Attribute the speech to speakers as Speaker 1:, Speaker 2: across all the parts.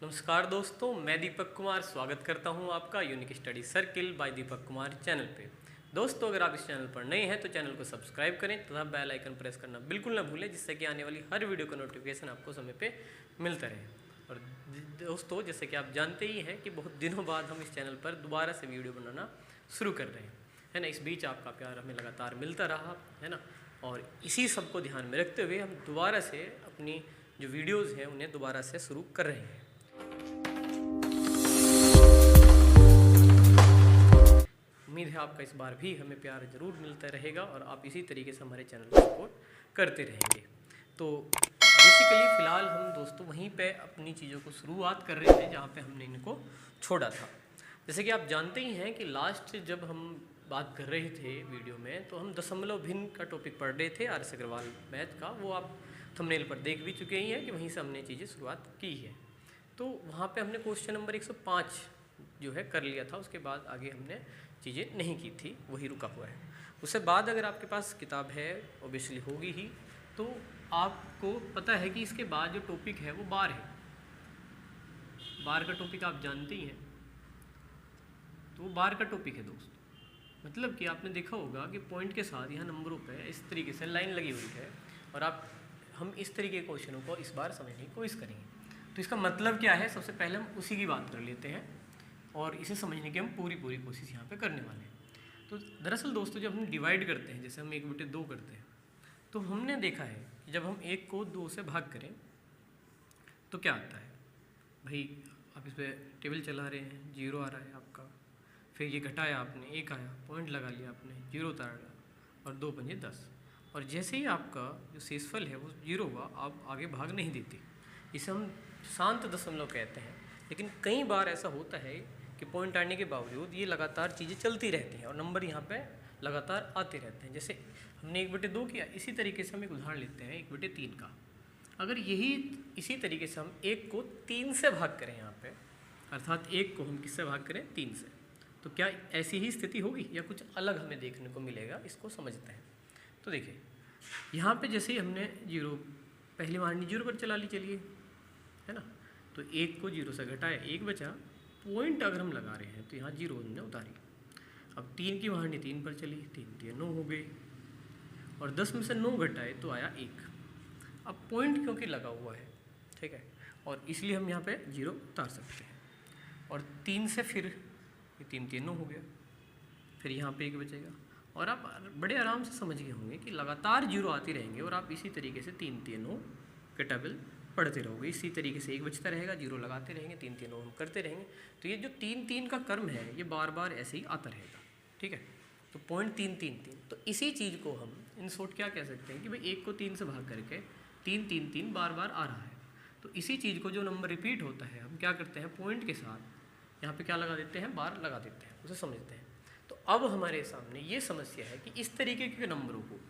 Speaker 1: नमस्कार दोस्तों, मैं दीपक कुमार स्वागत करता हूं आपका unique study circle bye Deepak Kumar channel पे। दोस्तों, अगर आप इस चैनल पर नए हैं तो चैनल को सब्सक्राइब करें तथा बेल आइकन प्रेस करना बिल्कुल ना भूलें, जिससे कि आने वाली हर वीडियो का नोटिफिकेशन आपको समय पे मिलता रहे। और दोस्तों, जैसे कि आप जानते ही हैं कि बहुत दिनों बाद हम इस चैनल पर दोबारा से वीडियो बनाना शुरू कर रहे हैं, है ना। इस बीच आपका प्यार हमें लगातार मिलता रहा, है ना। और इसी सब को ध्यान में रखते हुए हम दोबारा से अपनी जो वीडियोज़ हैं उन्हें दोबारा से शुरू कर रहे हैं। उम्मीद है आपका इस बार भी हमें प्यार जरूर मिलता रहेगा और आप इसी तरीके से हमारे चैनल को सपोर्ट करते रहेंगे। तो बेसिकली फ़िलहाल हम दोस्तों वहीं पे अपनी चीज़ों को शुरुआत कर रहे थे जहाँ पे हमने इनको छोड़ा था। जैसे कि आप जानते ही हैं कि लास्ट जब हम बात कर रहे थे वीडियो में, तो हम दशमलव भिन्न का टॉपिक पढ़ रहे थे आर.एस. अग्रवाल मैथ का। वो आप थंबनेल पर देख भी चुके ही हैं कि वहीं से हमने चीज़ें शुरुआत की है। तो वहाँ पे हमने क्वेश्चन नंबर 105 जो है कर लिया था, उसके बाद आगे हमने चीज़ें नहीं की थी, वही रुका हुआ है। उसके बाद अगर आपके पास किताब है, ऑब्वियसली होगी ही, तो आपको पता है कि इसके बाद जो टॉपिक है वो बार है। बार का टॉपिक आप जानते ही हैं, तो वो बार का टॉपिक है दोस्तों। मतलब कि आपने देखा होगा कि पॉइंट के साथ यहाँ नंबरों पे इस तरीके से लाइन लगी हुई है और हम इस तरीके के क्वेश्चनों को इस बार समझने की कोशिश करेंगे। तो इसका मतलब क्या है, सबसे पहले हम उसी की बात कर लेते हैं और इसे समझने की हम पूरी कोशिश यहाँ पे करने वाले हैं। तो दरअसल दोस्तों, जब हम डिवाइड करते हैं, जैसे हम 1/2 करते हैं, तो हमने देखा है कि जब हम 1 को 2 से भाग करें तो क्या आता है। भाई आप इस पर टेबल चला रहे हैं, 0 आ रहा है आपका, फिर ये घटाया आपने, 1 आया, पॉइंट लगा लिया आपने, 0 उतारा और 2 पंजे 10। और जैसे ही आपका जो शेषफल है वो 0 हुआ, आप आगे भाग नहीं देते। इसे हम शांत दशमलव कहते हैं। लेकिन कई बार ऐसा होता है कि पॉइंट आने के बावजूद ये लगातार चीज़ें चलती रहती हैं और नंबर यहाँ पे लगातार आते रहते हैं। जैसे हमने 1/2 किया, इसी तरीके से हम एक उदाहरण लेते हैं 1/3 का। अगर इसी तरीके से हम 1 को 3 से भाग करें यहाँ पे, अर्थात 1 को हम किससे भाग करें, 3 से, तो क्या ऐसी ही स्थिति होगी या कुछ अलग हमें देखने को मिलेगा, इसको समझते हैं। तो देखिए यहाँ पे जैसे ही हमने 0 पहली वाहनी 0 पर चला ली, चलिए, है ना। तो 1 को 0 से घटाया, 1 बचा। पॉइंट अगर हम लगा रहे हैं तो यहाँ 0 हमने उतारी। अब 3 की वाहनी 3 पर चली, 3 3 9 हो गई और 10 में से 9 घटाए तो आया 1। अब पॉइंट क्योंकि लगा हुआ है, ठीक है, और इसलिए हम यहाँ पे 0 उतार सकते हैं। और 3 से फिर 3 3 9 हो गया, फिर यहाँ पे 1 बचेगा। और आप बड़े आराम से समझ गए होंगे कि लगातार 0 आती रहेंगे और आप इसी तरीके से 3 3 9 के टेबल पढ़ते रहोगे। इसी तरीके से 1 बचता रहेगा, 0 लगाते रहेंगे, 3 3 9 हम करते रहेंगे। तो ये जो 3 3 का क्रम है ये बार बार ऐसे ही आता रहेगा, ठीक है। तो पॉइंट 3 3 3, तो इसी चीज़ को हम इन शॉर्ट क्या कह सकते हैं कि भाई 1 को 3 से भाग करके 3 3 3 बार बार आ रहा है। तो इसी चीज़ को जो नंबर रिपीट होता है, हम क्या करते हैं, पॉइंट के साथ यहाँ पे क्या लगा देते हैं, बार लगा देते हैं, उसे समझते हैं। तो अब हमारे सामने ये समस्या है कि इस तरीके के नंबरों को,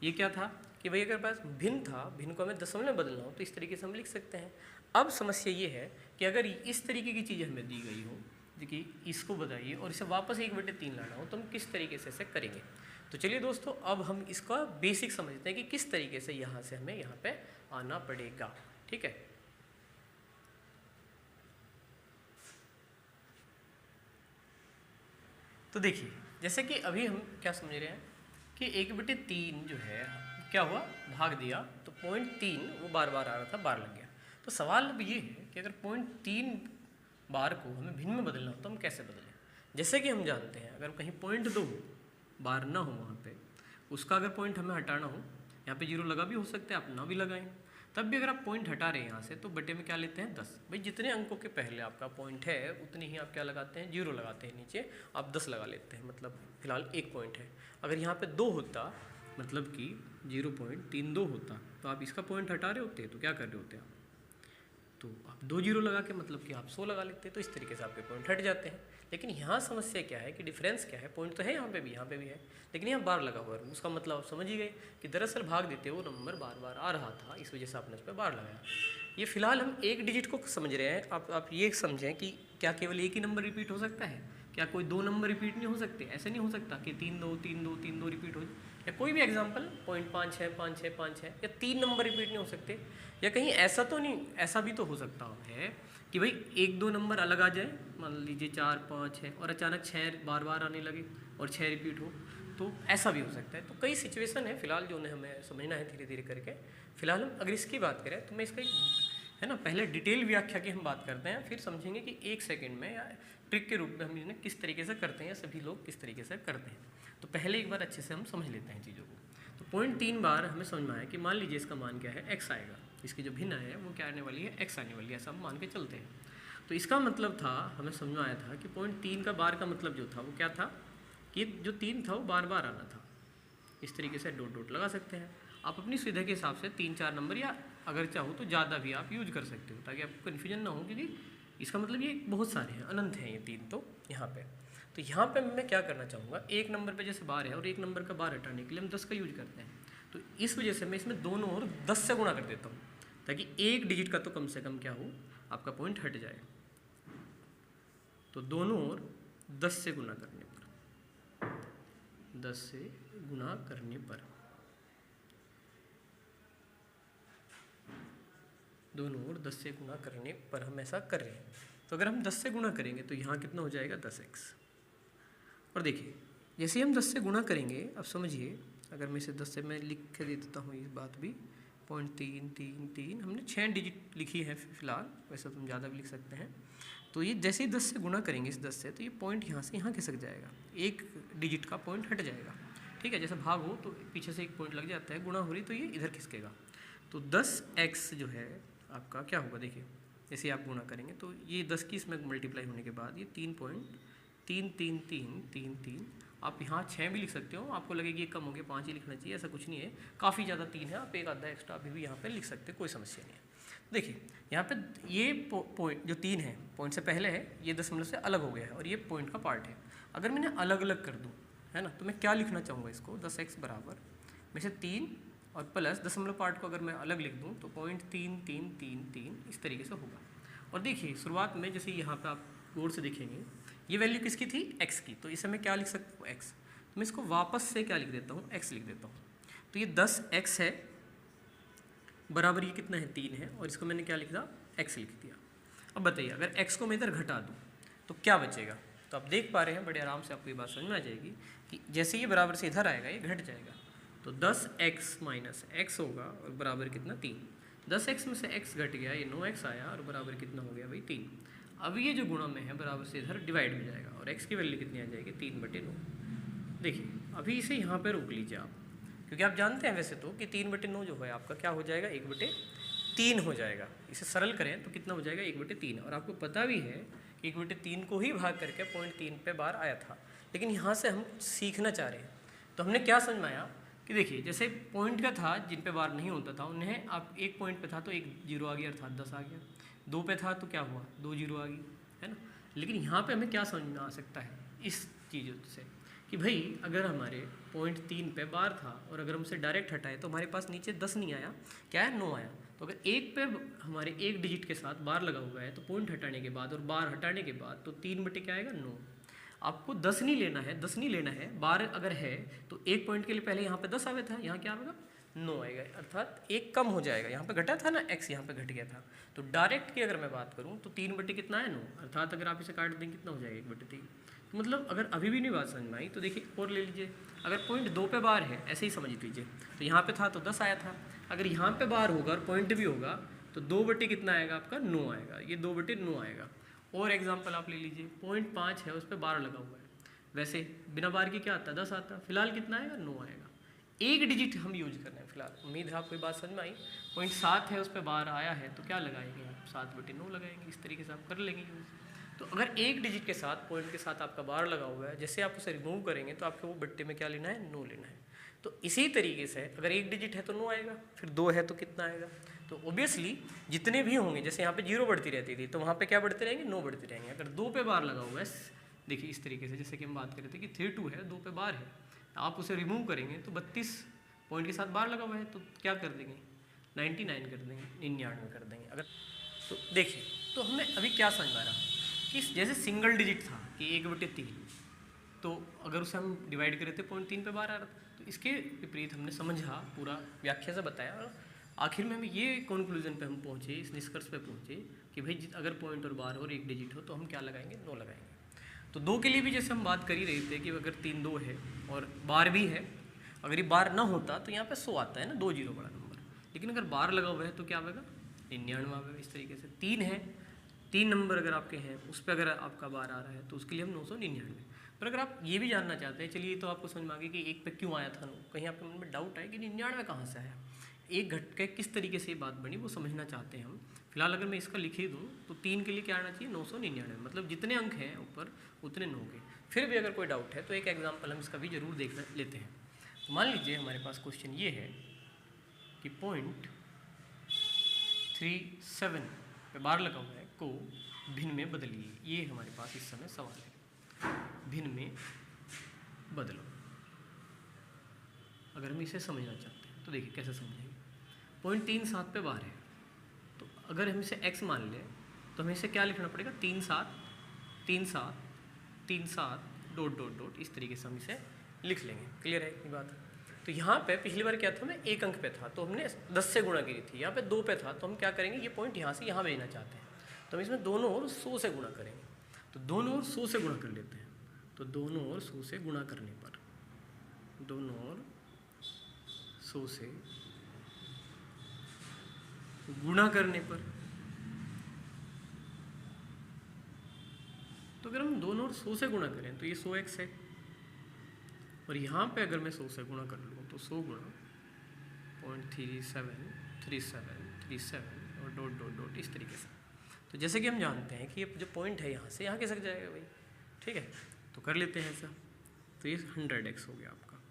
Speaker 1: ये क्या था कि भाई अगर पास भिन्न था, भिन्न को हमें दशमलव में बदलना हो तो इस तरीके से हम लिख सकते हैं। अब समस्या ये है कि अगर इस तरीके की चीज़ हमें दी गई हो, देखिए इसको बताइए, और इसे वापस 1/3 लाना हो, तो हम किस तरीके से इसे करेंगे। तो चलिए दोस्तों, अब हम इसका बेसिक समझते हैं कि किस तरीके से यहाँ से हमें यहाँ पे आना पड़ेगा, ठीक है। तो देखिए, जैसे कि अभी हम क्या समझ रहे हैं कि 1/3 जो है क्या हुआ, भाग दिया, तो पॉइंट 3 वो बार बार आ रहा था, बार लग गया। तो सवाल अब ये है कि अगर पॉइंट 3 बार को हमें भिन्न में बदलना हो तो हम कैसे बदलें। जैसे कि हम जानते हैं अगर कहीं पॉइंट 2 बार ना हो वहाँ पे, उसका अगर पॉइंट हमें हटाना हो, यहाँ पे 0 लगा भी हो सकता है, आप ना भी लगाएं, तब भी अगर आप पॉइंट हटा रहे हैं यहाँ से, तो बटे में क्या लेते हैं, 10। भाई जितने अंकों के पहले आपका पॉइंट है उतने ही आप क्या लगाते हैं, 0 लगाते हैं, नीचे आप 10 लगा लेते हैं, मतलब फिलहाल 1 पॉइंट है। अगर यहाँ पे 2 होता, मतलब कि 0.32 होता, तो आप इसका पॉइंट हटा रहे होते, तो क्या कर रहे होते आप, तो आप 2 0 लगा के मतलब कि आप 100 लगा लेते हैं। तो इस तरीके से आपके पॉइंट हट जाते हैं। लेकिन यहाँ समस्या क्या है कि डिफरेंस क्या है, पॉइंट तो है यहाँ पे भी है, लेकिन यहाँ बार लगा हुआ है। उसका मतलब आप समझ ही गए कि दरअसल भाग देते वो नंबर बार बार आ रहा था, इस वजह से आपने उस पर बार लगाया। ये फिलहाल हम एक डिजिट को समझ रहे हैं। आप ये समझें कि क्या केवल एक ही नंबर रिपीट हो सकता है, क्या कोई 2 नंबर रिपीट नहीं हो सकते। ऐसे नहीं हो सकता कि 3 2 3 2 3 2 रिपीट हो, या कोई भी एग्जांपल पॉइंट 5 6 5 6 5 6, या 3 नंबर रिपीट नहीं हो सकते। या कहीं ऐसा तो नहीं, ऐसा भी तो हो सकता है कि भाई 1-2 नंबर अलग आ जाए, मान लीजिए 4 5 है और अचानक 6 बार बार आने लगे और 6 रिपीट हो, तो ऐसा भी हो सकता है। तो कई सिचुएशन है फिलहाल जो उन्हें हमें समझना है धीरे धीरे करके। फिलहाल हम अगर इसकी बात करें तो मैं इसका है ना पहले डिटेल व्याख्या की हम बात करते हैं, फिर समझेंगे कि 1 सेकंड में या ट्रिक के रूप में हम इन्हें किस तरीके से करते हैं या सभी लोग किस तरीके से करते हैं। तो पहले एक बार अच्छे से हम समझ लेते हैं चीज़ों को। तो पॉइंट 3 बार हमें समझ में आया कि मान लीजिए इसका मान क्या है, x आएगा, इसकी जो भिन्न है वो क्या आने वाली है, x आने वाली है, ऐसा हम मान के चलते हैं। तो इसका मतलब था, हमें समझ में आया था कि पॉइंट 3 का बार का मतलब जो था वो क्या था कि जो 3 था वो बार बार आना था। इस तरीके से डॉट डॉट लगा सकते हैं आप अपनी सुविधा के हिसाब से, 3-4 नंबर या अगर चाहो तो ज़्यादा भी आप यूज कर सकते हो ताकि आपको कन्फ्यूजन ना हो, क्योंकि इसका मतलब ये बहुत सारे हैं, अनंत हैं ये 3 तो यहाँ पे। तो यहाँ पे मैं क्या करना चाहूँगा, एक नंबर पे जैसे बार है और एक नंबर का बार हटाने के लिए हम 10 का यूज करते हैं, तो इस वजह से मैं इसमें दोनों ओर 10 से गुणा कर देता हूँ ताकि एक डिजिट का तो कम से कम क्या हो, आपका पॉइंट हट जाए। तो दोनों ओर 10 से गुणा करने पर, 10 से गुणा करने पर, दोनों ओर 10 से गुणा करने पर हम ऐसा कर रहे हैं। तो अगर हम 10 से गुणा करेंगे तो यहाँ कितना हो जाएगा, 10x। और देखिए जैसे हम 10 से गुणा करेंगे, अब समझिए अगर मैं इसे 10 से मैं लिख के दे देता हूँ ये बात भी, 0.333 हमने 6 डिजिट लिखी है फिलहाल, वैसे तो हम ज़्यादा भी लिख सकते हैं। तो ये जैसे ही 10 से गुणा करेंगे इस 10 से, तो ये पॉइंट यहाँ से यहाँ खिसक जाएगा, एक डिजिट का पॉइंट हट जाएगा। ठीक है, जैसे भाग हो तो पीछे से एक पॉइंट लग जाता है, गुणा हो रही तो ये इधर खिसकेगा। तो 10x जो है आपका क्या होगा, देखिए जैसे आप गुणा करेंगे तो ये 10 की इसमें मल्टीप्लाई होने के बाद ये 3.33333, आप यहाँ 6 भी लिख सकते हो, आपको लगेगी ये कम हो गया 5 ही लिखना चाहिए, ऐसा कुछ नहीं है, काफ़ी ज़्यादा 3 है, आप एक आधा एक्स्ट्रा अभी भी यहाँ पे लिख सकते हैं, कोई समस्या नहीं है। देखिए यहाँ पे ये पॉइंट जो 3 है, पॉइंट से पहले है, ये 10 से अलग हो गया है और ये पॉइंट का पार्ट है। अगर मैंने अलग अलग कर दूँ है ना, तो मैं क्या लिखना चाहूँगा इसको, 10x बराबर में से 3 और प्लस दशमलव पार्ट को अगर मैं अलग लिख दूँ तो 0.3333 इस तरीके से होगा। और देखिए शुरुआत में जैसे यहाँ पे आप गौर से देखेंगे ये वैल्यू किसकी थी, x की, तो इसे मैं क्या लिख सकता हूँ, x। तो मैं इसको वापस से क्या लिख देता हूँ, x लिख देता हूँ। तो ये 10x है बराबर ये कितना है, 3 है, और इसको मैंने क्या लिख दिया, x लिख दिया। अब बताइए अगर x को मैं इधर घटा दूँ तो क्या बचेगा, तो आप देख पा रहे हैं बड़े आराम से आपको ये बात समझ में आ जाएगी कि जैसे ये बराबर से इधर आएगा ये घट जाएगा, तो 10x माइनस x होगा और बराबर कितना, 3। 10x में से x घट गया, ये 9x आया और बराबर कितना हो गया भाई, 3। अब ये जो गुणा में है बराबर से इधर डिवाइड हो जाएगा और x की वैल्यू कितनी आ जाएगी, 3/9। देखिए अभी इसे यहाँ पर रोक लीजिए आप, क्योंकि आप जानते हैं वैसे तो कि 3/9 जो है आपका क्या हो जाएगा, 1/3 हो जाएगा। इसे सरल करें तो कितना हो जाएगा, 1/3। और आपको पता भी है कि 1/3 को ही भाग करके 0.3 पे बार आया था, लेकिन यहाँ से हम सीखना चाह रहे हैं। तो हमने क्या समझ में आया कि देखिए जैसे पॉइंट का था जिन पे बार नहीं होता था उन्हें, आप एक पॉइंट पे था तो 1 0 आ गया अर्थात 10 आ गया, 2 पे था तो क्या हुआ, 2 0 आ गई, है ना। लेकिन यहाँ पे हमें क्या समझ में आ सकता है इस चीज़ों से कि भाई अगर हमारे 0.3 पे बार था और अगर हमसे डायरेक्ट हटाए तो हमारे पास नीचे 10 नहीं आया, क्या है, 9 आया। तो अगर एक पे हमारे एक डिजिट के साथ बार लगा हुआ है तो पॉइंट हटाने के बाद और बार हटाने के बाद तो 3 क्या आएगा, 9। आपको 10 नहीं लेना है, 10 नहीं लेना है, बार अगर है तो एक पॉइंट के लिए पहले यहाँ पे 10 आया था, यहाँ क्या आएगा, 9 आएगा, अर्थात एक कम हो जाएगा। यहाँ पे घटा था ना x, यहाँ पे घट गया था। तो डायरेक्ट की अगर मैं बात करूँ तो 3 कितना है, 9, अर्थात अगर आप इसे काट देंगे कितना हो जाएगा, 1/3। तो मतलब अगर अभी भी नहीं बात समझ में आई तो देखिए और ले लीजिए, अगर पॉइंट 2 पे बार है, ऐसे ही समझ लीजिए, तो यहाँ पे था तो 10 आया था, अगर यहाँ पे बार होगा और पॉइंट भी होगा तो 2 कितना आएगा आपका, 9 आएगा, ये 2/9 आएगा। और एग्जाम्पल आप ले लीजिए, 0.5 है, उस पर बार लगा हुआ है, वैसे बिना बार के क्या आता, 10 आता, फिलहाल कितना आएगा, 9 आएगा। एक डिजिट हम यूज कर रहे हैं फिलहाल, उम्मीद है आपको ये बात समझ में आई। 0.7 है, उस पर बार आया है तो क्या लगाएंगे आप, 7/9 लगाएंगे, इस तरीके से आप कर लेंगे यूज। तो अगर एक डिजिट के साथ पॉइंट के साथ आपका बार लगा हुआ है, जैसे आप उसे रिमूव करेंगे तो आपको वो बट्टे में क्या लेना है, 9 लेना है। तो इसी तरीके से अगर एक डिजिट है तो 9 आएगा, फिर 2 है तो कितना आएगा। तो ऑब्वियसली जितने भी होंगे, जैसे यहाँ पे 0 बढ़ती रहती थी तो वहाँ पे क्या बढ़ते रहेंगे, 9 बढ़ते रहेंगे। अगर 2 पे बार लगा हुआ है, देखिए इस तरीके से, जैसे कि हम बात कर रहे थे कि 32 है, 2 पे बार है, आप उसे रिमूव करेंगे तो 32 पॉइंट के साथ बार लगा हुआ है तो क्या कर देंगे, 99 कर देंगे, 99 कर देंगे। अगर तो देखिए, तो हमें अभी क्या समझ आ रहा कि जैसे सिंगल डिजिट था कि 1/3, तो अगर उसे हम डिवाइड कर रहे थे 0.3 पे बार आ रहा था, तो इसके विपरीत हमने समझा, पूरा व्याख्या से बताया, आखिर में हम ये कंक्लूजन पे हम पहुँचे, इस निष्कर्ष पे पहुँचे कि भाई अगर पॉइंट और बार और एक डिजिट हो तो हम क्या लगाएंगे, 9 लगाएंगे। तो 2 के लिए भी जैसे हम बात कर ही रहे थे कि अगर 3 2 है और बार भी है, अगर ये बार ना होता तो यहाँ पे 100 आता है ना, 2 जीरो बड़ा नंबर, लेकिन अगर बार लगा हुआ है तो क्या आएगा, 99 आएगा। इस तरीके से 3 है, 3 नंबर अगर आपके हैं उस पर अगर आपका बार आ रहा है तो उसके लिए हम 999। पर अगर आप ये भी जानना चाहते हैं, चलिए तो आपको समझ में आ गया कि एक पे क्यों आया था 9, कहीं आपके मन में डाउट है कि 99 कहाँ से आया, एक घटके किस तरीके से ये बात बनी, वो समझना चाहते हैं हम। फिलहाल अगर मैं इसका लिख ही दूँ तो 3 के लिए क्या आना चाहिए, 999, मतलब जितने अंक हैं ऊपर उतने 9 के। फिर भी अगर कोई डाउट है तो एक एग्जाम्पल हम इसका भी जरूर देख लेते हैं। तो मान लीजिए हमारे पास क्वेश्चन ये है कि 0.37 पे बार लगा हुआ है को भिन्न में बदलिए, ये हमारे पास इस समय सवाल है। भिन्न में बदलो। अगर हम इसे समझना चाहते हैं तो देखिए कैसे समझेंगे। 0.37 पे बार है, तो अगर हम इसे x मान लें तो हमें इसे क्या लिखना पड़ेगा, 3 7 3 7 3 7 डॉट डॉट डॉट, इस तरीके से हम इसे लिख लेंगे। क्लियर है इतनी बात। तो यहाँ पे पिछली बार क्या था, हमें 1 अंक पे था तो हमने 10 से गुणा की थी, यहाँ पे 2 पे था तो हम क्या करेंगे, ये पॉइंट यहाँ से यहाँ भेजना चाहते हैं तो हम इसमें दोनों ओर 100 से गुणा करेंगे। तो दोनों ओर 100 से गुणा कर लेते हैं, तो दोनों ओर 100 से गुणा करने पर, दोनों ओर 100 से गुणा करने पर, तो अगर हम दोनों ओर 100 से गुणा करें तो ये 100x है, और यहाँ पे अगर मैं 100 से गुणा कर लूँ तो 100 गुणा 0.373737 और डॉट डॉट डॉट, इस तरीके से। तो जैसे कि हम जानते हैं कि ये जो पॉइंट है यहाँ से यहाँ खिसक जाएगा भाई, ठीक है, तो कर लेते हैं ऐसा। तो ये 100x हो गया आपका,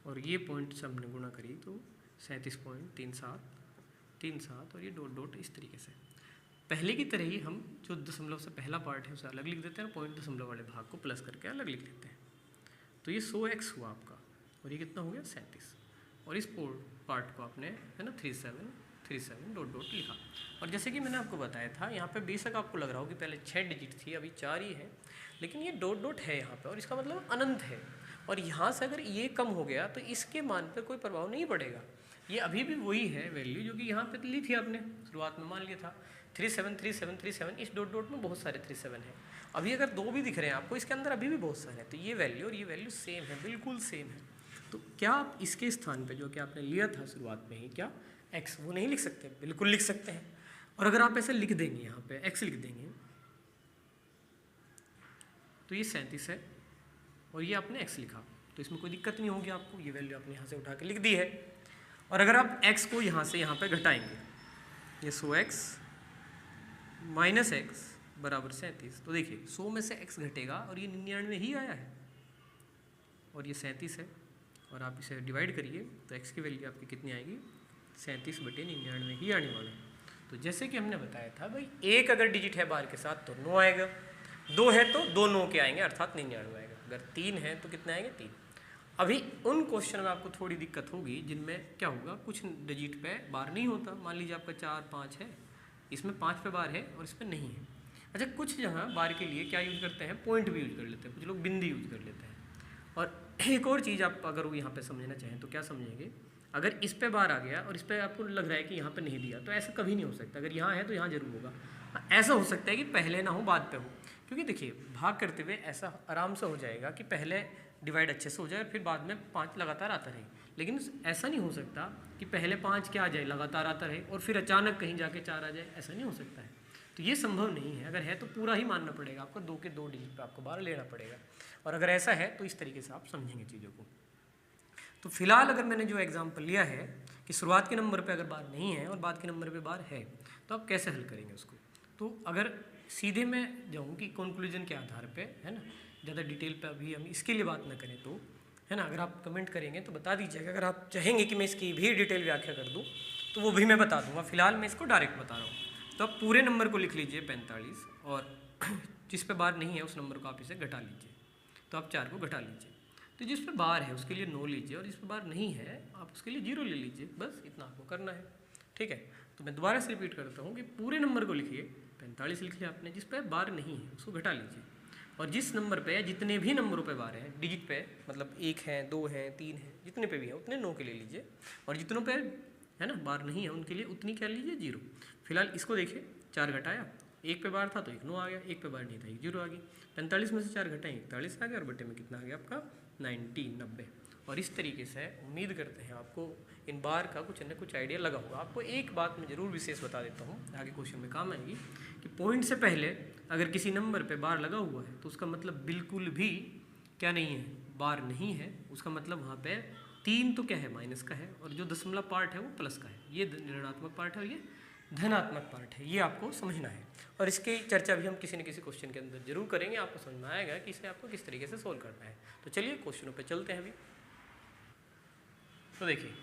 Speaker 1: और ये पॉइंट से हमने गुणा करी तो 37.37 और ये डॉट डॉट, इस तरीके से। पहले की तरह ही हम जो दशमलव से पहला पार्ट है उसे अलग लिख देते हैं, पॉइंट दशमलव वाले भाग को प्लस करके अलग लिख देते हैं। तो ये 100x हुआ आपका, और ये कितना हो गया, 37, और इस पार्ट को आपने है ना 3737 डॉट डॉट लिखा। और जैसे कि मैंने आपको बताया था, यहाँ पे बेशक आपको लग रहा हो कि पहले 6 डिजिट थी, अभी 4 ही है, लेकिन ये डॉट डॉट है यहाँ पे और इसका मतलब अनंत है। और यहाँ से अगर ये कम हो गया तो इसके मान पर कोई प्रभाव नहीं पड़ेगा, ये अभी भी वही है वैल्यू जो कि यहाँ पे ली थी आपने शुरुआत में, मान लिया था 373737। इस डॉट डॉट में बहुत सारे 37 हैं, अभी अगर 2 भी दिख रहे हैं आपको, इसके अंदर अभी भी बहुत सारे हैं, तो ये वैल्यू और ये वैल्यू सेम है, बिल्कुल सेम है। तो क्या आप इसके स्थान पे जो कि आपने लिया था शुरुआत में ही, क्या x, वो नहीं लिख सकते, बिल्कुल लिख सकते हैं। और अगर आप ऐसे लिख देंगे, यहाँ पे x लिख देंगे तो ये 37 है और ये आपने x लिखा, तो इसमें कोई दिक्कत नहीं होगी आपको, ये वैल्यू आपने यहाँ से उठा के लिख दी है। और अगर आप x को यहाँ से यहाँ पे घटाएंगे, ये 100x माइनस x बराबर 37, तो देखिए 100 में से x घटेगा और ये 99 ही आया है और ये 37 है, और आप इसे डिवाइड करिए तो x की वैल्यू आपकी कितनी आएगी, 37/99 ही आने वाला है। तो जैसे कि हमने बताया था भाई, एक अगर डिजिट है बार के साथ तो 9 आएगा, 2 है तो 2 9 के आएंगे अर्थात 99 आएगा, अगर 3 है तो कितने आएंगे, 3। अभी उन क्वेश्चन में आपको थोड़ी दिक्कत होगी जिनमें क्या होगा, कुछ डिजिट पे बार नहीं होता, मान लीजिए आपका 4 5 है, इसमें 5 पे बार है और इस पर नहीं है। अच्छा, कुछ जगह बार के लिए क्या यूज़ करते हैं, पॉइंट भी यूज़ कर लेते हैं, कुछ लोग बिंदी यूज़ कर लेते हैं। और एक और चीज़ आप अगर यहाँ पे समझना चाहें तो क्या समझेंगे, अगर इस पे बार आ गया और इस पे आपको लग रहा है कि यहाँ पे नहीं दिया, तो ऐसा कभी नहीं हो सकता, अगर यहाँ है तो यहाँ जरूर होगा। ऐसा हो सकता है कि पहले ना हो बाद पे हो, क्योंकि देखिए भाग करते हुए ऐसा आराम से हो जाएगा कि पहले डिवाइड अच्छे से हो जाए और फिर बाद में 5 लगातार आता रहे, लेकिन ऐसा नहीं हो सकता कि पहले 5 क्या आ जाए लगातार आता रहे और फिर अचानक कहीं जाके 4 आ जाए, ऐसा नहीं हो सकता है। तो ये संभव नहीं है, अगर है तो पूरा ही मानना पड़ेगा आपको, 2 के 2 डिजिट पे आपको बार लेना पड़ेगा, और अगर ऐसा है तो इस तरीके से आप समझेंगे चीज़ों को। तो फिलहाल अगर मैंने जो एग्जाम्पल लिया है कि शुरुआत के नंबर पे अगर बार नहीं है और बाद के नंबर पे बार है, तो आप कैसे हल करेंगे उसको। तो अगर सीधे मैं जाऊँ कि कंक्लूजन के आधार पे, है ना, ज़्यादा डिटेल पे अभी हम इसके लिए बात ना करें तो, है ना, अगर आप कमेंट करेंगे तो बता दीजिएगा, अगर आप चाहेंगे कि मैं इसकी भी डिटेल व्याख्या कर दूँ तो वो भी मैं बता दूँगा, फिलहाल मैं इसको डायरेक्ट बता रहा हूँ। तो आप पूरे नंबर को लिख लीजिए 45, और जिस पे बार नहीं है उस नंबर को आप इसे घटा लीजिए, तो आप 4 को घटा लीजिए, तो जिस पे बार है उसके लिए 9 लीजिए और जिस पे बार नहीं है आप उसके लिए 0 ले लीजिए, बस इतना आपको करना है, ठीक है। तो मैं दोबारा से रिपीट करता हूँ कि पूरे नंबर को लिखिए, 45 लिख लिया आपने, जिस पे बार नहीं है उसको घटा लीजिए, और जिस नंबर पे जितने भी नंबरों पे बार है डिजिट पे, मतलब 1 है 2 है 3 है, जितने पे भी है उतने 9 के ले लीजिए, और जितनों पे है ना, बार नहीं है उनके लिए उतनी क्या लीजिए 0। फिलहाल इसको देखिए 4 घटाया, 1 पे बार था तो 1 9 आ गया, 1 पे बार नहीं था 1 0 आ गई। 45 में से 4 घटाएं 41 आ गया और बटे में कितना आ गया आपका 90। और इस तरीके से उम्मीद करते हैं आपको इन बार का कुछ न कुछ आइडिया लगा होगा। आपको एक बात मैं ज़रूर विशेष बता देता हूँ, आगे क्वेश्चन में काम आएगी, कि पॉइंट से पहले अगर किसी नंबर पे बार लगा हुआ है तो उसका मतलब बिल्कुल भी क्या नहीं है, बार नहीं है। उसका मतलब वहाँ पे 3 तो क्या है, माइनस का है, और जो दशमलव पार्ट है वो प्लस का है। ये ऋणात्मक पार्ट है और ये धनात्मक पार्ट है, ये आपको समझना है। और इसकी चर्चा भी हम किसी न किसी क्वेश्चन के अंदर जरूर करेंगे, आपको समझ में आएगा कि इसे आपको किस तरीके से सोल्व करना है। तो चलिए क्वेश्चनों पे चलते हैं अभी। तो देखिए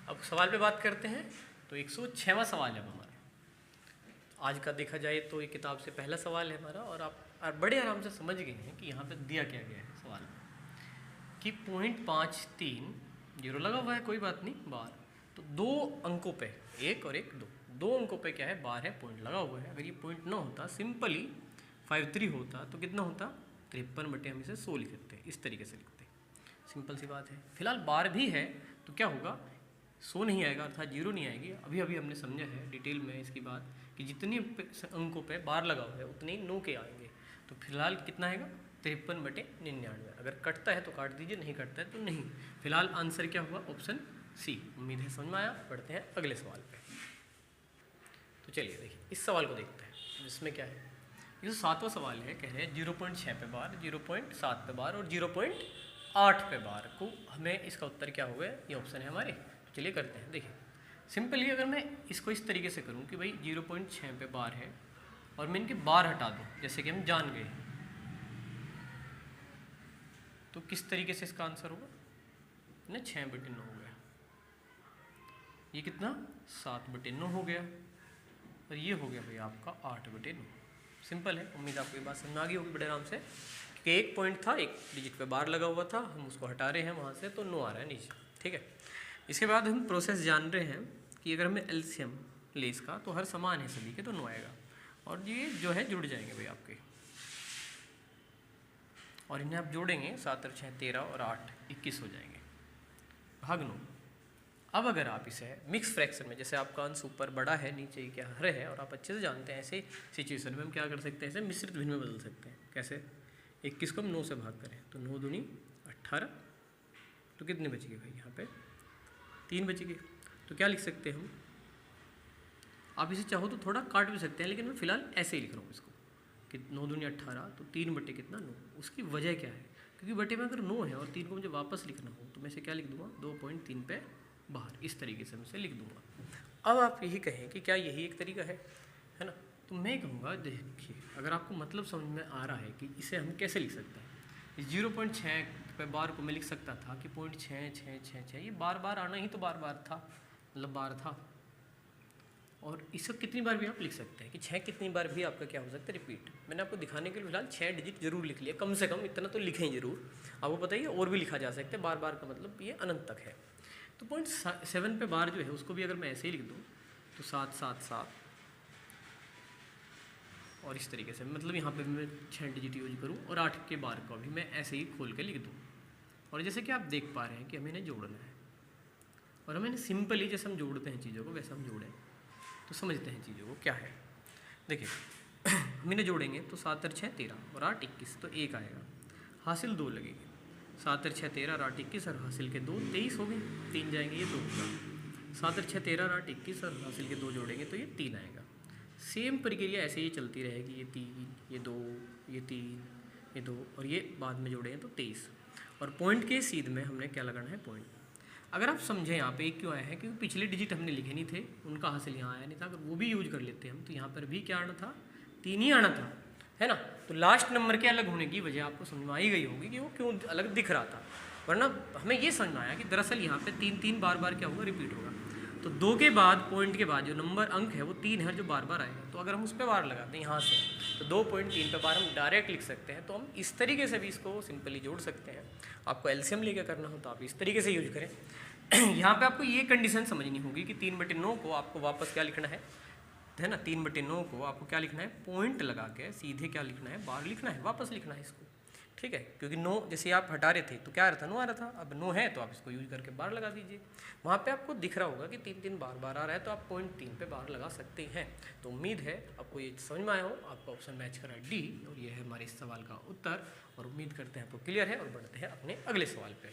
Speaker 1: अब सवाल पे बात करते हैं। तो 106वां सवाल है हमारा आज का। देखा जाए तो ये किताब से पहला सवाल है हमारा, और आप बड़े आराम से समझ गए हैं कि यहाँ पे दिया क्या गया है सवाल में, कि 0.53 लगा हुआ है, कोई बात नहीं, बार। तो 2 अंकों पे, 1 और 1 2 अंकों पे क्या है, बार है, पॉइंट लगा हुआ है। अगर ये पॉइंट ना होता, सिंपली 53 होता तो कितना होता, 53 बटे हम इसे 100 लिखते हैं, इस तरीके से लिखते हैं, सिंपल सी बात है। फिलहाल बार भी है तो क्या होगा, 100 नहीं आएगा, अर्थात 0 नहीं आएगी। अभी अभी हमने समझा है डिटेल में इसकी बात, कि जितने अंकों पे बार लगा हुआ है उतने ही 9 के आएंगे। तो फिलहाल कितना आएगा, 53 बटे 99। अगर कटता है तो काट दीजिए, नहीं कटता है तो नहीं। फिलहाल आंसर क्या हुआ, ऑप्शन सी। उम्मीद है समझ में आया। बढ़ते हैं अगले सवाल पे। तो चलिए देखिए इस सवाल को देखते हैं, जिसमें क्या है, ये 7वां सवाल है। कह रहे हैं 0.6 पे बार, 0.7 पे बार और 0.8 पे बार को हमें इसका उत्तर क्या होगा, ये ऑप्शन है हमारे। तो चलिए करते हैं। देखिए सिंपली अगर मैं इसको इस तरीके से करूं कि भाई 0.6 पे बार है और मैं इनके बार हटा दूं, जैसे कि हम जान गए, तो किस तरीके से इसका आंसर होगा ना, 6 बटे 9 हो गया। ये कितना, 7 बटे 9 हो गया, और ये हो गया भाई आपका 8 बटे 9। सिंपल है। उम्मीद आपको ये बात समझ में आ गई होगी बड़े आराम से, कि एक पॉइंट था, एक डिजिट पे बार लगा हुआ था, हम उसको हटा रहे हैं वहाँ से, तो 9 आ रहा है नीचे। ठीक है। इसके बाद हम प्रोसेस जान रहे हैं कि अगर हमें एलसीएम ले इसका, तो हर समान है सभी के, तो 9 आएगा। और ये जो है जुड़ जाएंगे भाई आपके, और इन्हें आप जोड़ेंगे, 7 और 6 13 और 8 21 हो जाएंगे, भाग 9। अब अगर आप इसे मिक्स फ्रैक्शन में, जैसे आपका अंश ऊपर बड़ा है, नीचे क्या हर है, और आप अच्छे से जानते हैं, ऐसे सिचुएशन में हम क्या कर सकते हैं, इसे मिश्रित भिन्न में बदल सकते हैं। कैसे, 21 को हम 9 से भाग करें तो 9 दूनी 18, तो कितने बच गए भाई, यहाँ पे 3 बच गए। तो क्या लिख सकते हैं हम, आप इसे चाहो तो थोड़ा काट भी सकते हैं, लेकिन मैं फिलहाल ऐसे ही लिख रहा हूँ इसको, कि 9 दूनी 18, तो 3 बटे कितना 9। उसकी वजह क्या है, क्योंकि बटे में अगर 9 है और 3 को मुझे वापस लिखना हो, तो मैं इसे क्या लिख दूंगा, 2.3 पे बाहर, इस तरीके से मैं इसे लिख दूंगा। अब आप यही कहें कि क्या यही एक तरीका है ना, तो मैं कहूँगा देखिए, अगर आपको मतलब समझ में आ रहा है कि इसे हम कैसे लिख सकते हैं, इस 0.6 पे बार को मैं लिख सकता था कि 0.66666, ये बार बार आना ही तो बार बार था, मतलब बार था। और इसको कितनी बार भी आप लिख सकते हैं कि 6 कितनी बार भी आपका क्या हो सकता है, रिपीट। मैंने आपको दिखाने के लिए फिलहाल 6 डिजिट जरूर लिख लिया, कम से कम इतना तो लिखें जरूर। आपको पता ही है और भी लिखा जा सकता है, बार बार का मतलब ये अनंत तक है। तो 0.7 पे बार जो है उसको भी अगर मैं ऐसे ही लिख दूँ, तो 7 7 7, और इस तरीके से, मतलब यहाँ पे मैं 6 डिजिट यूज करूँ, और 8 के बार को भी मैं ऐसे ही खोल के लिख दूँ। और जैसे कि आप देख पा रहे हैं कि हमें इन्हें जोड़ना है, और हमें सिंपली जैसे हम जोड़ते हैं चीज़ों को, वैसे हम जोड़ें तो समझते हैं चीज़ों को क्या है। देखिए हम इन्हें जोड़ेंगे तो 7 और 6 13 और 8 21, तो 1 आएगा, हासिल 2 लगेंगे, 7 और 6 13 और 8 21, और हासिल के 2 23 हो गए, 3 जाएंगे, ये 2 होगा। 7 और 6 13 और 8 21, और हासिल के 2 जोड़ेंगे तो ये 3 आएगा। सेम प्रक्रिया ऐसे ही चलती रहेगी, ये 3 ये 2 ये 3 ये 2, और ये बाद में जोड़ेंगे तो 23। और पॉइंट के सीध में हमने क्या लगाना है, पॉइंट। अगर आप समझें यहाँ पे क्यों आया है, क्योंकि पिछले डिजिट हमने लिखे नहीं थे, उनका हासिल यहाँ आया नहीं था। अगर वो भी यूज कर लेते हम, तो यहाँ पर भी क्या आना था, 3 ही आना था, है ना। तो लास्ट नंबर के अलग होने की वजह आपको समझ में आई गई होगी कि वो क्यों अलग दिख रहा था। वरना हमें ये समझ में आया कि दरअसल यहाँ पे 3 बार बार क्या होगा, रिपीट होगा। तो 2 के बाद, पॉइंट के बाद जो नंबर अंक है वो 3 है, जो बार बार आएगा। तो अगर हम उस पर बार लगाते हैं यहाँ से, तो 2.3 पे बार हम डायरेक्ट लिख सकते हैं। तो हम इस तरीके से भी इसको सिंपली जोड़ सकते हैं। आपको एलसीएम लेके करना हो तो आप इस तरीके से यूज करें। यहाँ पे आपको ये कंडीशन समझनी होगी कि 3/9 को आपको वापस क्या लिखना है ना, 3/9 को आपको क्या लिखना है, पॉइंट लगा के सीधे क्या लिखना है, बार लिखना है, वापस लिखना है इसको। ठीक है, क्योंकि 9 जैसे आप हटा रहे थे तो क्या आ रहा था, 9 आ रहा था, अब 9 है तो आप इसको यूज करके बार लगा दीजिए। वहाँ पे आपको दिख रहा होगा कि 3 बार बार आ रहा है, तो आप पॉइंट 3 पे बार लगा सकते हैं। तो उम्मीद है आपको ये समझ में आया हो, आपका ऑप्शन मैच करा डी, और ये है हमारे इस सवाल का उत्तर। और उम्मीद करते हैं आपको क्लियर है, और बढ़ते हैं अपने अगले सवाल पर।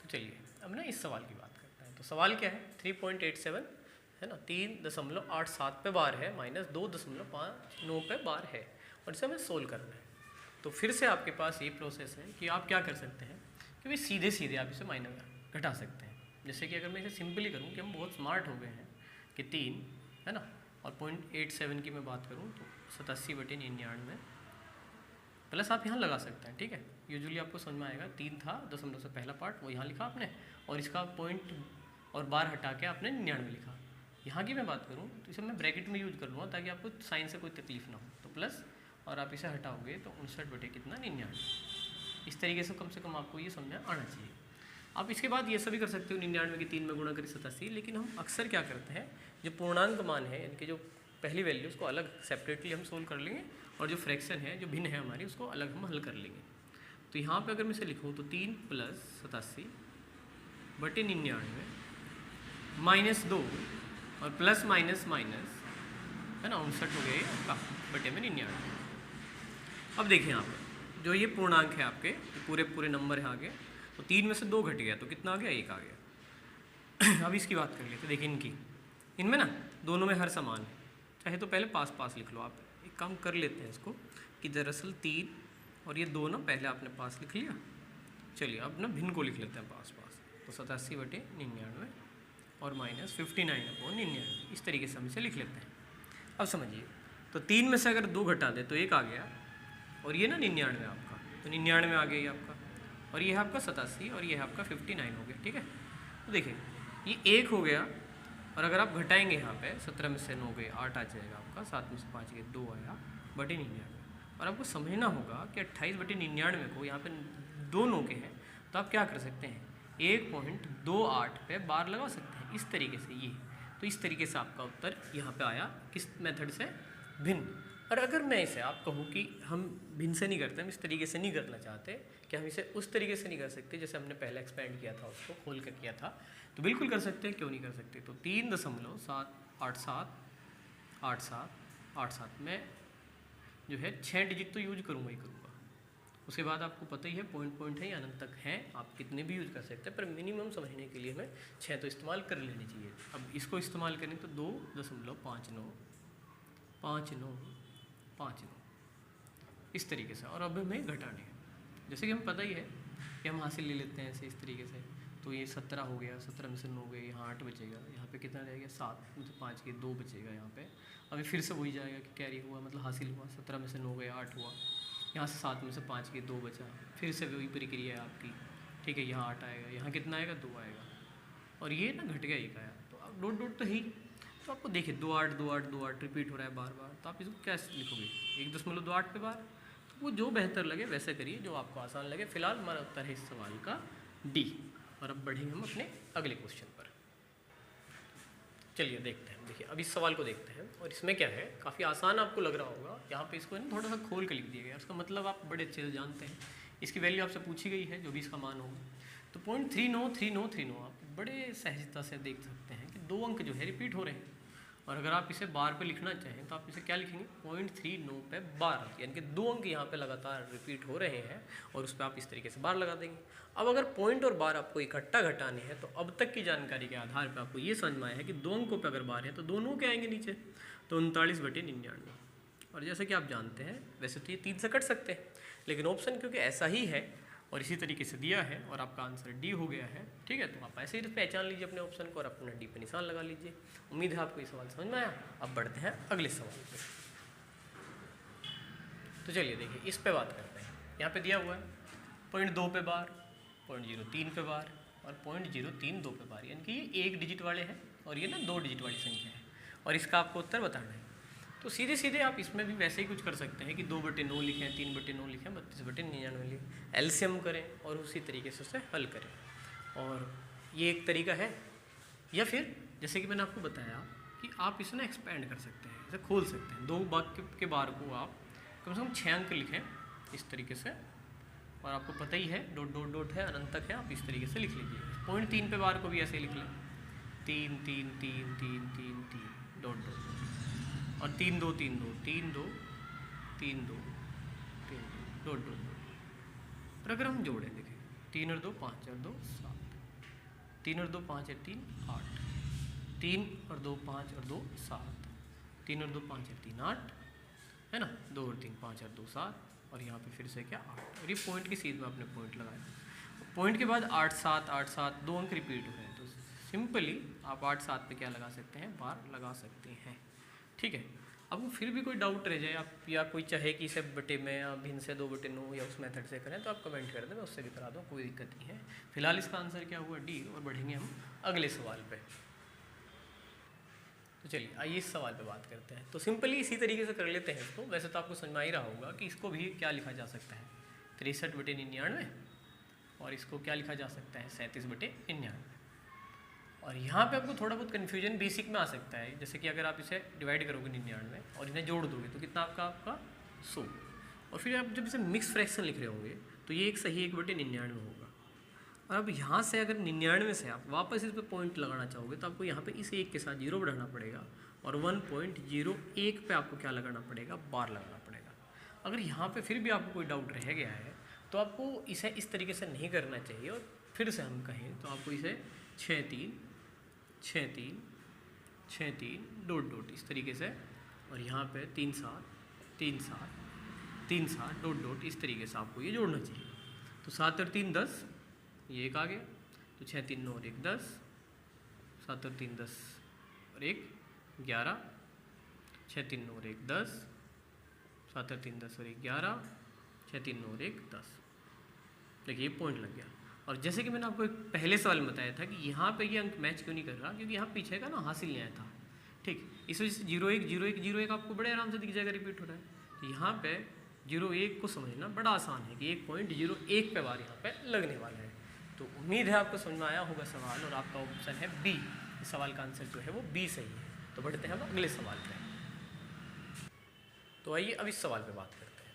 Speaker 1: तो चलिए अब ना इस सवाल की बात करते हैं। तो सवाल क्या है, 3.87 है ना, 3.87 पे बार है, माइनस 2.59 पे बार है, और इसे हमें सोल्व करना है। तो फिर से आपके पास ये प्रोसेस है कि आप क्या कर सकते हैं कि भाई सीधे सीधे आप इसे माइनस घटा सकते हैं। जैसे कि अगर मैं इसे सिंपली करूँ कि हम बहुत स्मार्ट हो गए हैं कि 3 है ना, और 0.87 की मैं बात करूँ तो 87/99 प्लस आप यहाँ लगा सकते हैं। ठीक है, यूजुअली आपको समझ में आएगा, 3 था, दशमलव से पहला पार्ट वो यहाँ लिखा आपने, और इसका पॉइंट और बार हटा के आपने 99 लिखा। यहाँ की मैं बात करूँ तो इसे मैं ब्रैकेट में यूज कर लूँगा ताकि आपको साइन से कोई तकलीफ ना हो। तो प्लस और आप इसे हटाओगे तो 59/99। इस तरीके से कम आपको ये समझ में आना चाहिए। आप इसके बाद ये सभी कर सकते हो, 99 की 3 में गुणा करी 87। लेकिन हम अक्सर क्या करते हैं, जो पूर्णांक मान है इनके जो पहली वैल्यू उसको अलग सेपरेटली हम सोल्व कर लेंगे, और जो फ्रैक्शन है जो भिन्न है हमारी उसको अलग हम हल कर लेंगे। तो यहाँ पे अगर मैं इसे लिखूँ तो 3 + 87/99 -2 और प्लस माइनस माइनस है ना 59 हो गया ये आपका बटे में 99। अब देखिए यहाँ पर जो ये पूर्णांक है आपके, पूरे पूरे नंबर है आगे, तो 3 में से 2 घट गया तो कितना आ गया, 1 आ गया। अब इसकी बात कर लेते, देखिए इनमें ना दोनों में हर समान है, चाहे तो पहले पास पास लिख लो। आप एक काम कर लेते हैं इसको कि दरअसल 3 और ये 2 ना पहले आपने पास लिख लिया। चलिए अब ना भिन्न को लिख लेते हैं पास पास, तो 87/99 और -59/99, इस तरीके से हम इसे लिख लेते हैं। अब समझिए, तो 3 में से अगर 2 घटा दे तो 1 आ गया, और ये ना 99 आपका, तो 99 आ गया ये आपका, और ये है आपका 87 और ये है आपका 59 हो गया। ठीक है, तो देखिए ये 1 हो गया, और अगर आप घटाएंगे यहाँ पे 17 में से 9 गए 8 आ जाएगा आपका, 7 में से 5 गए 2 आया बटे 99। और आपको समझना होगा कि 28/99 को यहाँ पे 2 9 के हैं, तो आप क्या कर सकते हैं, 1.28 पे बार लगा सकते हैं इस तरीके से ये। तो इस तरीके से आपका उत्तर यहाँ पे आया, किस मेथड से, भिन्न। और अगर मैं इसे आप कहूँ कि हम भिन्न से नहीं करते, हम इस तरीके से नहीं करना चाहते, कि हम इसे उस तरीके से नहीं कर सकते जैसे हमने पहले एक्सपेंड किया था, उसको खोल कर किया था, तो बिल्कुल कर सकते हैं, क्यों नहीं कर सकते। तो 3.7878787 में जो है 6 डिजिट तो यूज करूँगा ही करूँगा। उसके बाद आपको पता ही है पॉइंट है या अनंत तक हैं, आप कितने भी यूज कर सकते हैं, पर मिनिमम समझने के लिए हमें 6 तो इस्तेमाल कर लेनी चाहिए। अब इसको इस्तेमाल करें तो 2.595959 इस तरीके से, और अब हमें घटाने हैं। जैसे कि हमें पता ही है कि हम हासिल ले लेते हैं ऐसे इस तरीके से, तो ये 17 हो गया, 17 में से 9 गए, यहाँ 8 बचेगा, यहाँ पे कितना रहेगा 7 में से 5 के 2 बचेगा यहाँ पे। अभी फिर से वही जाएगा कि कैरी हुआ मतलब हासिल हुआ, 17 में से 9 गए 8 हुआ, यहाँ से 7 में से 5 के 2 बचा, फिर से वही प्रक्रिया है आपकी। ठीक है, यहाँ 8 आएगा, यहाँ कितना आएगा 2 आएगा, और ये ना घट गया 1 आया, तो अब डॉट तो ही, तो आपको देखिए 2.8 रिपीट हो रहा है बार बार, तो आप इसको कैसे लिखोगे, 1.28 पे बार। तो वो जो बेहतर लगे वैसे करिए, जो आपको आसान लगे। फिलहाल हमारा उत्तर है इस सवाल का डी। और अब बढ़ेंगे हम अपने अगले क्वेश्चन पर। चलिए देखते हैं, देखिए अब इस सवाल को देखते हैं, और इसमें क्या है, काफ़ी आसान आपको लग रहा होगा। यहाँ पे इसको थोड़ा सा खोल के लिख दिया गया, उसका मतलब आप बड़े अच्छे से जानते हैं। इसकी वैल्यू आपसे पूछी गई है, जो भी इसका मान होगा, तो 0.393939 आप बड़े सहजता से देख सकते हैं कि 2 अंक जो है रिपीट हो रहे हैं। और अगर आप इसे बार पे लिखना चाहें तो आप इसे क्या लिखेंगे, 0.39 पे बार, यानी कि 2 अंक यहाँ पे लगातार रिपीट हो रहे हैं, और उस पर आप इस तरीके से बार लगा देंगे। अब अगर पॉइंट और बार आपको इकट्ठा घटाने हैं, तो अब तक की जानकारी के आधार पर आपको ये समझ में आया है कि 2 अंकों पर अगर बार है तो दोनों के आएंगे नीचे, तो 39/99। और जैसे कि आप जानते हैं वैसे तो ये 3 से कट सकते हैं, लेकिन ऑप्शन क्योंकि ऐसा ही है और इसी तरीके से दिया है, और आपका आंसर डी हो गया है। ठीक है, तो आप ऐसे ही पहचान लीजिए अपने ऑप्शन को, और अपना डी पे निशान लगा लीजिए। उम्मीद है आपको ये सवाल समझ में आया। अब बढ़ते हैं अगले सवाल पे। तो चलिए देखिए इस पे बात करते हैं। यहाँ पे दिया हुआ है 0.2 पे बार, 0.03 पे बार, और 0.032 पे बार, यानी कि ये 1 डिजिट वाले हैं और ये ना 2 डिजिट वाली संख्या है, और इसका आपको उत्तर बताना है। तो सीधे सीधे आप इसमें भी वैसे ही कुछ कर सकते हैं कि 2/9 लिखें, 3/9 लिखें, 32/99 लिखें, एलसीएम करें और उसी तरीके से उसे हल करें। और ये एक तरीका है। या फिर जैसे कि मैंने आपको बताया कि आप इसे ना एक्सपेंड कर सकते हैं, इसे खोल सकते हैं। 2 वाक्य के बार को आप कम से कम 6 अंक लिखें, इस तरीके से, और आपको पता ही है डॉट डॉट डॉट है, अनंत तक है, आप इस तरीके से लिख लीजिए। पॉइंट 3 पे बार को भी ऐसे लिख लें, 3 3 3 3 3 3 डॉट डॉट डॉट, और 3 2 3 2 3 2 3 2 3 2 डॉट डॉट डॉट। और अगर हम जोड़ें, देखिए 3 और 2 5 और 2 7, 3 और 2 5 और 3 8, 3 और 2 5 और 2 7, 3 और 2 5 और 3 8, है ना, 2 और 3 5 और 2 7, और यहाँ पे फिर से क्या 8, और ये पॉइंट की सीध में आपने पॉइंट लगाया। पॉइंट के बाद 8 7 8 7 2 अंक रिपीट हो रहे हैं, तो सिंपली आप 8 7 पे क्या लगा सकते हैं, बार लगा सकते हैं। ठीक है, अब फिर भी कोई डाउट रह जाए आप, या कोई चाहे कि इसे बटे में या भिन्न से 2/9 या उस मेथड से करें, तो आप कमेंट कर दें, मैं उससे भी करा दूँ, कोई दिक्कत नहीं है। फिलहाल इसका आंसर क्या हुआ, डी, और बढ़ेंगे हम अगले सवाल पे। तो चलिए आइए इस सवाल पे बात करते हैं। तो सिंपली इसी तरीके से कर लेते हैं इसको। वैसे तो आपको समझ में आ ही रहा होगा कि इसको भी क्या लिखा जा सकता है, 63/99, और इसको क्या लिखा जा सकता है, 37/99। और यहाँ पे आपको थोड़ा बहुत कन्फ्यूजन बेसिक में आ सकता है, जैसे कि अगर आप इसे डिवाइड करोगे 99 और इन्हें जोड़ दोगे तो कितना आपका 100, और फिर आप जब इसे मिक्स फ्रैक्शन लिख रहे होंगे तो ये एक सही 1/99 होगा। और अब यहाँ से अगर 99 से आप वापस इस पर पॉइंट लगाना चाहोगे तो आपको यहाँ पे इस 1 के साथ 0 बढ़ाना पड़ेगा, और 1.01 पे आपको क्या लगाना पड़ेगा, बार लगाना पड़ेगा। अगर यहाँ पे फिर भी आपको कोई डाउट रह गया है तो आपको इसे इस तरीके से नहीं करना चाहिए, और फिर से हम कहें तो आपको इसे 6 3 6 3 6 3 डॉट डॉट इस तरीके से, और यहाँ पे 3 7 3 7 3 7 डॉट डॉट इस तरीके से आपको ये जोड़ना चाहिए। तो 7 और 3 10, ये एक आ गया, तो 6 3 9 और 1 10, 7 और 3 10 और 1 11, 6 3 9 और 1 10, 7 और 3 10 और 1 11, 6 3 9 और 1 10। देखिए ये पॉइंट लग गया। और जैसे कि मैंने आपको एक पहले सवाल में बताया था कि यहाँ पे ये अंक मैच क्यों नहीं कर रहा, क्योंकि यहाँ पीछे का ना हासिल नहीं आया था। ठीक, इस वजह से 0 1 0 1 0 1 आपको बड़े आराम से दिख जाएगा, रिपीट हो रहा है। तो यहाँ पे 0 1 को समझना बड़ा आसान है कि 1.01 पे बार यहाँ पे लगने वाला है। तो उम्मीद है आपको समझ में आया होगा सवाल, और आपका ऑप्शन है बी, इस सवाल का आंसर जो है वो बी सही है। तो बढ़ते हैं हम अगले सवाल पे। तो आइए अब इस सवाल पे बात करते हैं।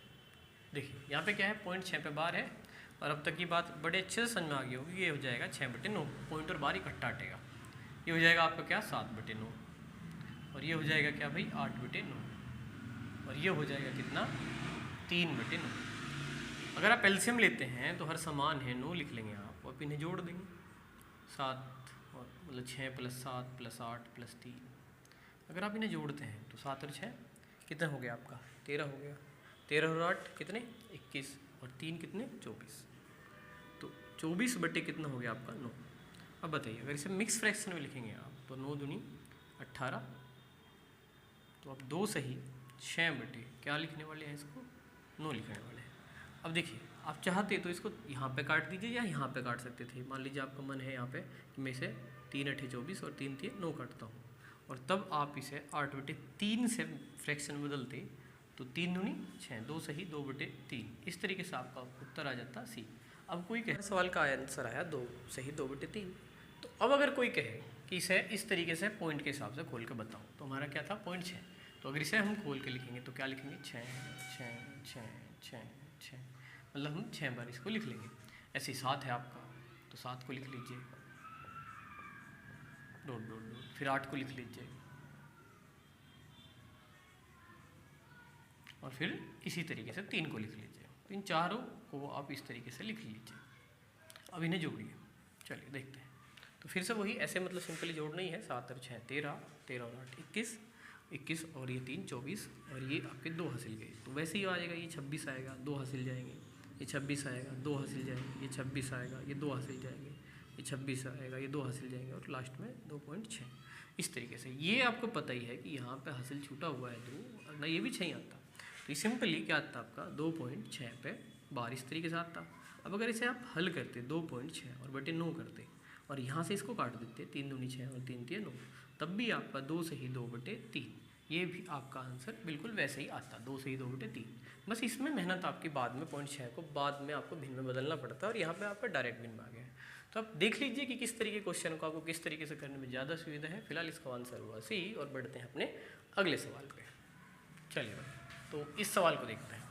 Speaker 1: देखिए यहाँ पे क्या है, 0.6 पे बार है, और अब तक की बात बड़े अच्छे से समझ में आ गई होगी। ये हो जाएगा 6/9, पॉइंट और बार इकट्ठा हटेगा, ये हो जाएगा आपका क्या 7/9, और ये हो जाएगा क्या भाई 8/9, और ये हो जाएगा कितना 3/9। अगर आप एलसीएम लेते हैं तो हर समान है 9 लिख लेंगे आप, और इन्हें जोड़ देंगे 7 और मतलब 6 + 7 + 8 + 3। अगर आप इन्हें जोड़ते हैं तो 7 और 6 कितना हो गया आपका 13 हो गया, 13 और 8 कितने 21, और 3 कितने 24, तो 24 बटे कितना हो गया आपका 9। अब बताइए अगर इसे मिक्स फ्रैक्शन में लिखेंगे आप तो 9 दूनी 18, तो अब 2 सही 6 बटे क्या लिखने वाले हैं, इसको 9 लिखने वाले हैं। अब देखिए आप चाहते तो इसको यहाँ पे काट दीजिए या यहाँ पे काट सकते थे। मान लीजिए आपका मन है यहाँ पे कि मैं इसे 3 8 24 और 3 3 9 काटता हूँ, और तब आप इसे 8/3 से फ्रैक्शन में बदलते तो 3 दूनी 6, 2 सही 2/3, इस तरीके से आपका उत्तर आ जाता सी। अब कोई कहे सवाल का आंसर आया 2 सही 2/3। तो अब अगर कोई कहे कि इसे इस तरीके से पॉइंट के हिसाब से खोल के बताओ, तो हमारा क्या था 0.6, तो अगर इसे हम खोल के लिखेंगे तो क्या लिखेंगे 6 6 6 6 6, मतलब हम 6 बार इसको लिख लेंगे। ऐसे 7 है आपका तो 7 को लिख लीजिए, डॉट डॉट डॉट, फिर 8 को लिख लीजिए, और फिर इसी तरीके से 3 को लिख लीजिए। तो इन चारों को आप इस तरीके से लिख लीजिए। अब इन्हें जोड़िए, चलिए देखते हैं। तो फिर से वही ऐसे मतलब सिंपली जोड़ना ही है। 7 और 6 13, 13 और 8 21, 21 और ये 3 24, और ये आपके 2 हासिल गए, तो वैसे ही आ जाएगा। ये 26 आएगा, 2 हासिल जाएंगे, ये 26 आएगा, 2 हासिल जाएंगे, ये 26 आएगा, ये 2 हासिल जाएंगे, ये 26 आएगा, ये 2 हासिल जाएंगे, और लास्ट में 2.6। इस तरीके से ये आपको पता ही है कि यहाँ पे हासिल छूटा हुआ है 2, वरना ये भी 6 आता। तो सिंपली क्या आता आपका 2.6 पे बार इस तरीके से आता। अब अगर इसे आप हल करते 2.6 और बटे 9 करते, और यहाँ से इसको काट देते 3 दूनी 6 और 3 3 9, तब भी आपका 2 सही 2/3, ये भी आपका आंसर बिल्कुल वैसे ही आता 2 सही 2/3। बस इसमें मेहनत आपकी बाद में 0.6 को बाद में आपको भिन्न में बदलना पड़ता है, और यहाँ पे आपका डायरेक्ट भिन्न में आ गया है। तो आप देख लीजिए कि किस तरीके क्वेश्चन को आपको किस तरीके से करने में ज़्यादा सुविधा है। फिलहाल इसका आंसर हुआ सी, और बढ़ते हैं अपने अगले सवाल पे। चलिए भाई, तो इस सवाल को देखते हैं,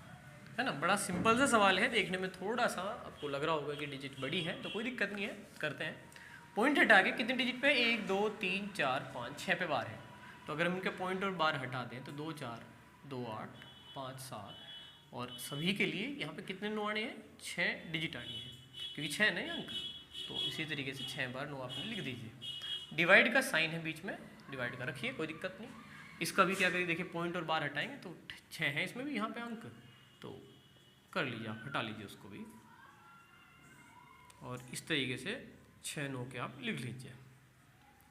Speaker 1: है ना। बड़ा सिंपल सा सवाल है, देखने में थोड़ा सा आपको लग रहा होगा कि डिजिट बड़ी है, तो कोई दिक्कत नहीं है, करते हैं। पॉइंट हटा के कितने डिजिट पे, 1 2 3 4 5 6 पे बार है। तो अगर हम इनके पॉइंट और बार हटा दें तो 2 4 2 8 5 7, और सभी के लिए यहाँ पे कितने 9 आने हैं, 6 डिजिट आनी है, क्योंकि 6 नहीं अंक। तो इसी तरीके से 6 बार 9 आपने लिख दीजिए। डिवाइड का साइन है बीच में, डिवाइड का रखिए, कोई दिक्कत नहीं। इसका भी क्या करिए, देखिए पॉइंट और बार हटाएंगे तो 6 है इसमें भी, यहाँ पे अंक, तो कर लीजिए आप, हटा लीजिए उसको भी, और इस तरीके से 6 9 के आप लिख लीजिए।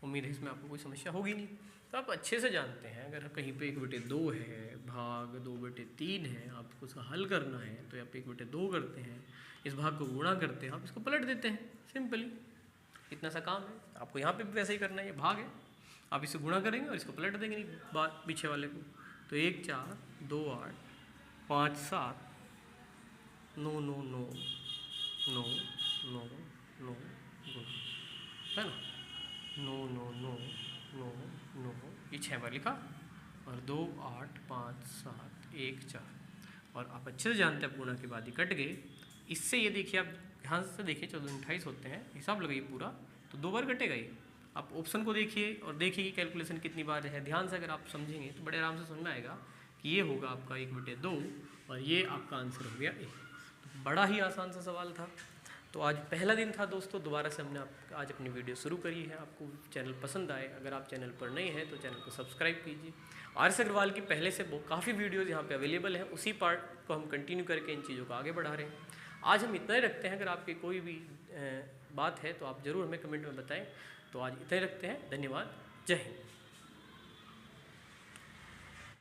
Speaker 1: उम्मीद है इसमें आपको कोई समस्या होगी नहीं। तो आप अच्छे से जानते हैं, अगर कहीं पे 1/2 है, भाग 2/3 है, आपको उसका हल करना है, तो आप 1/2 करते हैं, इस भाग को गुणा करते हैं, आप इसको पलट देते हैं, सिंपली इतना सा काम है। आपको यहाँ पे भी वैसे ही करना है, ये भाग है, आप इसे गुणा करेंगे और इसको पलट देंगे नहीं पीछे वाले को। तो 1 4 2 8 5 7 9 9 9 9 9 9 गुणा, है ना, 9 9 9 9 9, ये 6 बार लिखा, और 2 8 5 7 1 4, और आप अच्छे से जानते हैं गुणा के बाद ही कट गए। इससे ये देखिए, आप ध्यान से देखिए, 14 28 होते हैं, हिसाब लगाइए पूरा, तो 2 बार कटेगा ये। आप ऑप्शन को देखिए और देखिए कि कैलकुलेशन कितनी बार है, ध्यान से अगर आप समझेंगे तो बड़े आराम से समझ में आएगा कि ये होगा आपका 1/2, और ये आपका आंसर हो गया 1। तो बड़ा ही आसान सा सवाल था। तो आज पहला दिन था दोस्तों, दोबारा से हमने आज अपनी वीडियो शुरू करी है। आपको चैनल पसंद आए, अगर आप चैनल पर नए हैं तो चैनल को सब्सक्राइब कीजिए। आर.एस. अग्रवाल की पहले से काफ़ी वीडियोज़ यहाँ पे अवेलेबल हैं, उसी पार्ट को हम कंटिन्यू करके इन चीज़ों को आगे बढ़ा रहे हैं। आज हम इतना ही रखते हैं, अगर आपकी कोई भी बात है तो आप ज़रूर हमें कमेंट में बताएं। तो आज इतना ही रखते हैं, धन्यवाद, जय हिंद।